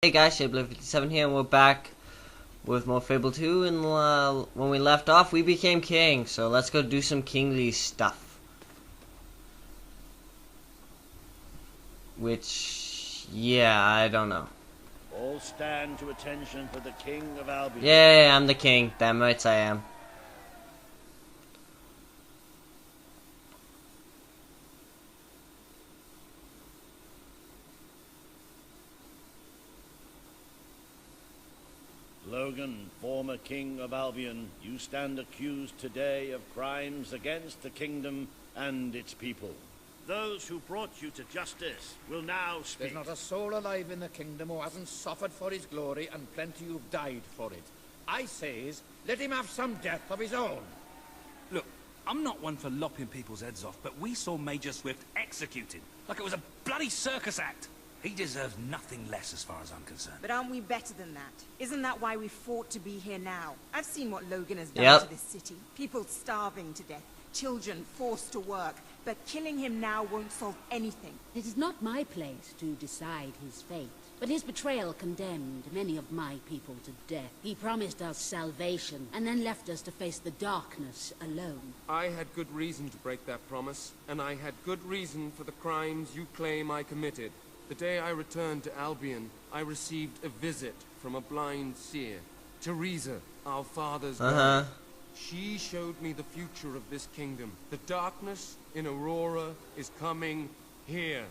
Hey guys, Fable57 here, and we're back with more Fable 2, and when we left off, we became king, so let's go do some kingly stuff. Which, yeah, I don't know. All stand to attention for the King of Albion. Yeah, I'm the king, damn right I am. Logan, former King of Albion, you stand accused today of crimes against the kingdom and its people. Those who brought you to justice will now speak. There's not a soul alive in the kingdom who hasn't suffered for his glory, and plenty who've died for it. I says, let him have some death of his own. Look, I'm not one for lopping people's heads off, but we saw Major Swift executed like it was a bloody circus act. He deserves nothing less as far as I'm concerned. But aren't we better than that? Isn't that why we fought to be here now? I've seen what Logan has done to this city. People starving to death, children forced to work. But killing him now won't solve anything. It is not my place to decide his fate, but his betrayal condemned many of my people to death. He promised us salvation, and then left us to face the darkness alone. I had good reason to break that promise, and I had good reason for the crimes you claim I committed. The day I returned to Albion, I received a visit from a blind seer, Teresa, our father's guide. She showed me the future of this kingdom. The darkness in Aurora is coming here,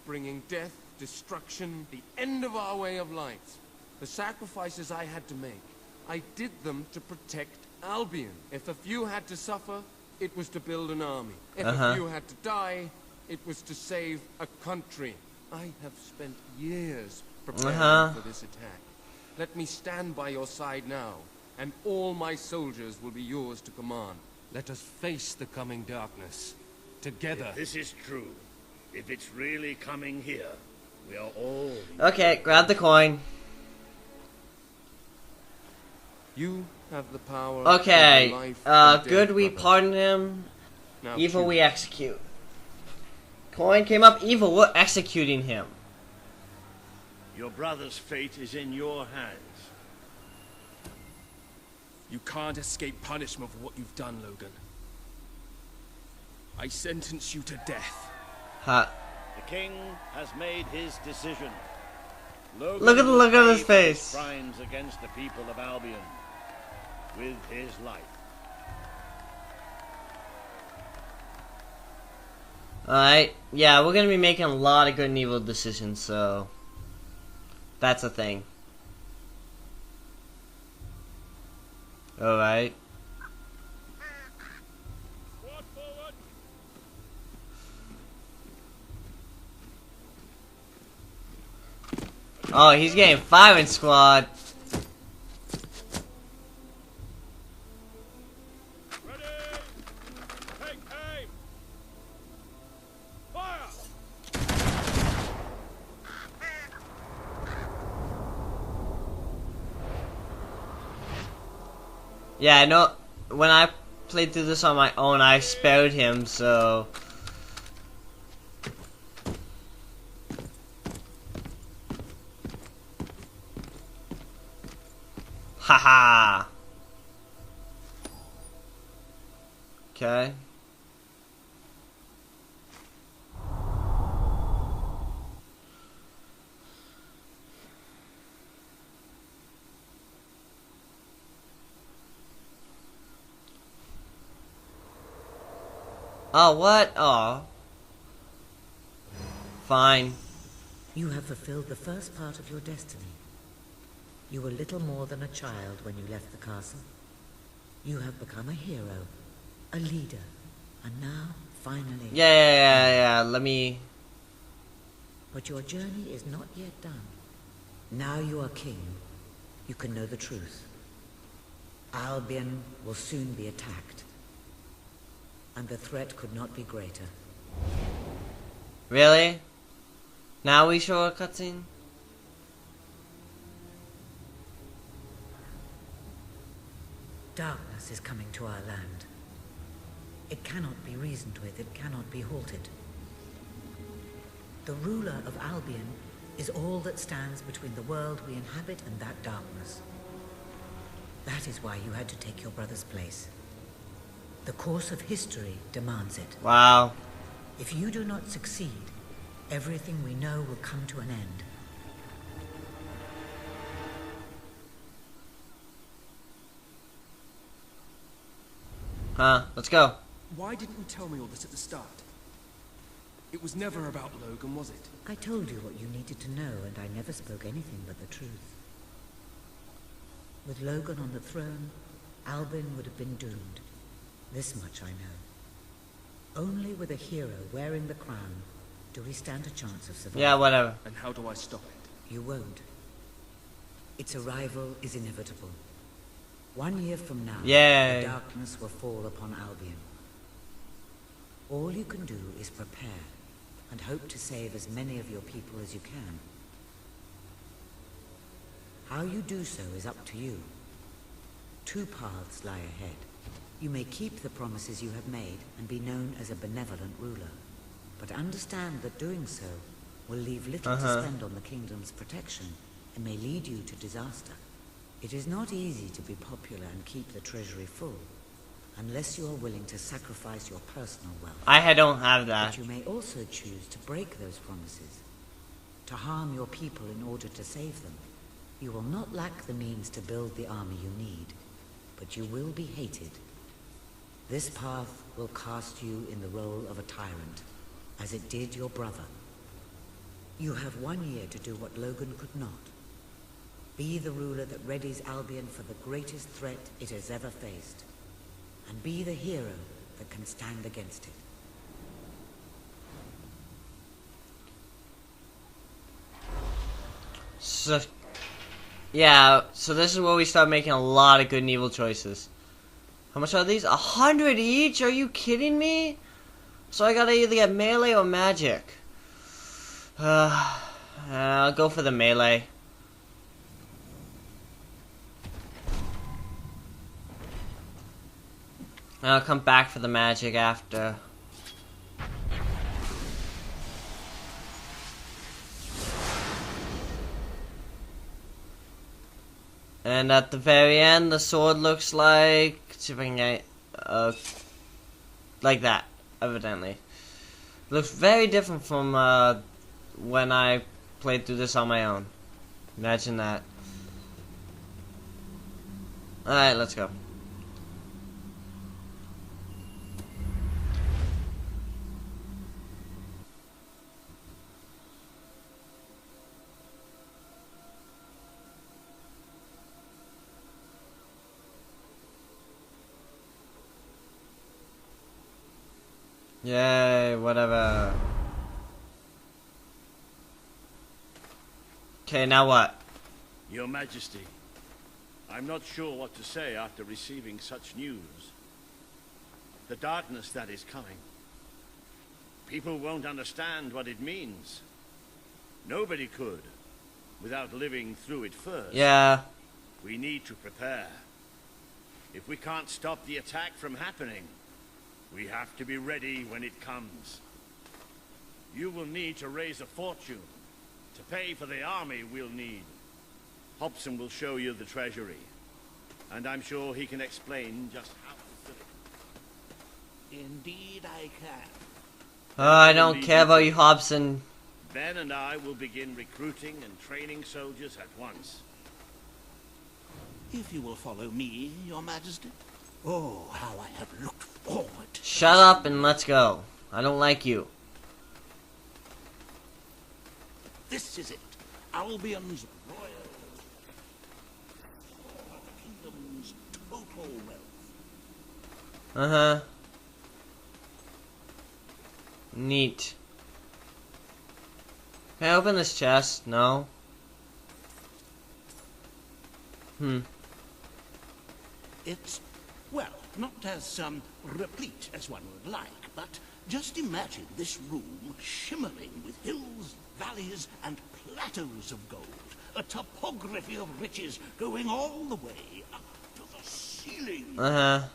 bringing death, destruction, the end of our way of life. The sacrifices I had to make, I did them to protect Albion. If a few had to suffer, it was to build an army. If a few had to die, it was to save a country. I have spent years preparing for this attack. Let me stand by your side now, and all my soldiers will be yours to command. Let us face the coming darkness, together. If this is true, if it's really coming here, we are all... Okay, grab the coin. You have the power. Okay, over life and good death, we brother. pardon him, Now evil choose. we execute. Coin came up evil, we're executing him. Your brother's fate is in your hands. You can't escape punishment for what you've done, Logan. I sentence you to death. Ha. The king has made his decision. Logan Look at the look on his will pay for face. crimes against the people of Albion with his life. Alright, yeah, we're gonna be making a lot of good and evil decisions, so that's a thing. Alright. Oh, he's getting firing squad. Yeah, I know when I played through this on my own, I spared him, so... Haha! Okay. Oh, what? Oh. Fine. You have fulfilled the first part of your destiny. You were little more than a child when you left the castle. You have become a hero, a leader, and now, finally... Yeah, let me... But your journey is not yet done. Now you are king. You can know the truth. Albion will soon be attacked. And the threat could not be greater. Really? Now we show a cutscene? Darkness is coming to our land. It cannot be reasoned with, it cannot be halted. The ruler of Albion is all that stands between the world we inhabit and that darkness. That is why you had to take your brother's place. The course of history demands it. Wow. If you do not succeed, everything we know will come to an end. Huh, let's go. Why didn't you tell me all this at the start? It was never about Logan, was it? I told you what you needed to know, and I never spoke anything but the truth. With Logan on the throne, Albion would have been doomed. This much I know. Only with a hero wearing the crown do we stand a chance of survival. Yeah, whatever. And how do I stop it? You won't. Its arrival is inevitable. 1 year from now, Yay. the darkness will fall upon Albion. All you can do is prepare, and hope to save as many of your people as you can. How you do so is up to you. 2 paths lie ahead. You may keep the promises you have made and be known as a benevolent ruler, but understand that doing so will leave little to spend on the kingdom's protection and may lead you to disaster. It is not easy to be popular and keep the treasury full, unless you are willing to sacrifice your personal wealth. I don't have that. But you may also choose to break those promises, to harm your people in order to save them. You will not lack the means to build the army you need, but you will be hated. This path will cast you in the role of a tyrant, as it did your brother. You have 1 year to do what Logan could not. Be the ruler that readies Albion for the greatest threat it has ever faced, and be the hero that can stand against it. So, yeah, so this is where we start making a lot of good and evil choices. How much are these? 100 each? Are you kidding me? So I gotta either get melee or magic. I'll go for the melee. I'll come back for the magic after. And at the very end, the sword looks like... see if I can get... like that, evidently. Looks very different from when I played through this on my own. Imagine that. Alright, let's go. Yay, whatever. Okay, now what? Your Majesty, I'm not sure what to say after receiving such news. The darkness that is coming. People won't understand what it means. Nobody could, without living through it first. Yeah. We need to prepare. If we can't stop the attack from happening, we have to be ready when it comes. You will need to raise a fortune to pay for the army we'll need. Hobson will show you the treasury, and I'm sure he can explain just how to fill it. Indeed I can. I don't care about you, Hobson. Ben and I will begin recruiting and training soldiers at once. If you will follow me, Your Majesty. Oh, how I have looked forward. Shut up and let's go. I don't like you. This is it. Albion's royal. The kingdom's total wealth. Uh-huh. Neat. Can I open this chest? No. It's, well, not as replete as one would like, but just imagine this room shimmering with hills, valleys, and plateaus of gold. A topography of riches going all the way up to the ceiling. Uh-huh.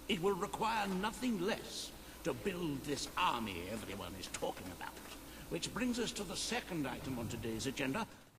It will require nothing less to build this army everyone is talking about. Which brings us to the second item on today's agenda,